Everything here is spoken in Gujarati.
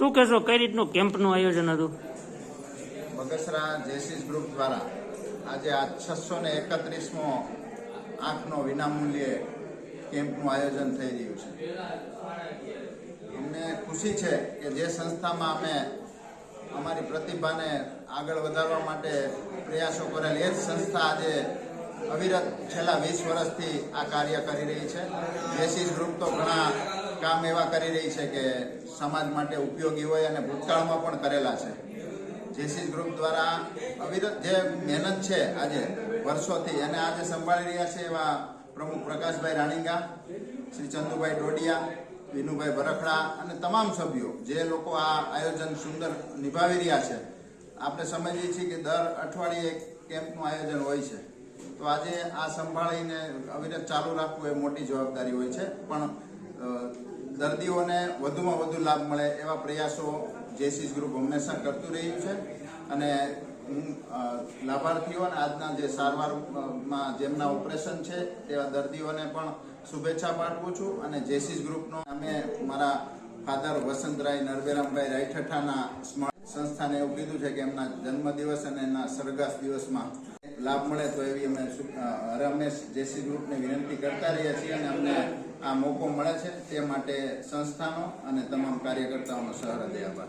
શું કહેશો, કઈ રીતનું કેમ્પનું આયોજન હતું? બગસરા જેસીસ ગ્રુપ દ્વારા આજે આ 631મો આંખનો વિનામૂલ્યે કેમ્પનું આયોજન થઈ રહ્યું છે. અમને ખુશી છે કે જે સંસ્થામાં અમે અમારી પ્રતિભાને આગળ વધારવા માટે પ્રયાસો કરેલ એ જ સંસ્થા આજે અવિરત છેલ્લા 20 વર્ષથી આ કાર્ય કરી રહી છે. જેસીસ ગ્રુપ તો ઘણા કામ એવા કરી રહી છે કે સમાજ માટે ઉપયોગી હોય અને ભૂતકાળમાં પણ કરેલા છે. જેસીસ ગ્રુપ દ્વારા અવિરત જે મહેનત છે આજે વર્ષોથી અને આજે સંભાળી રહ્યા છે એવા પ્રમુખ પ્રકાશભાઈ રાણીગા, શ્રી ચંદુભાઈ ડોડિયા, વિનુભાઈ બરખડા અને તમામ સભ્યો જે લોકો આ આયોજન સુંદર નિભાવી રહ્યા છે. આપણે સમજીએ છીએ કે દર અઠવાડિયે કેમ્પનું આયોજન હોય છે, તો આજે આ સંભાળીને અવિરત ચાલુ રાખવું એ મોટી જવાબદારી હોય છે. પણ દર્દીઓને વધુમાં વધુ લાભ મળે એવા પ્રયાસો જેસીસ ગ્રુપ હંમેશા કરતું રહ્યું છે. અને હું લાભાર્થીઓ અને આજના જે સારવારમાં જેમના ઓપરેશન છે તેવા દર્દીઓને પણ શુભેચ્છા પાઠવું છું. અને જેસીસ ગ્રુપનો અમે મારા ફાધર વસંતરાય નરબેરામભાઈ રાયઠઠાના સંસ્થાને એવું કીધું છે કે એમના જન્મદિવસ અને એના સરઘસ દિવસમાં લાભ મળે તો એવી અમે રમેશ જેસી ગ્રુપને વિનંતી કરતા રહ્યા છીએ અને અમને આ મોકો મળે છે તે માટે સંસ્થાનો અને તમામ કાર્યકર્તાઓનો સહૃદય આભાર.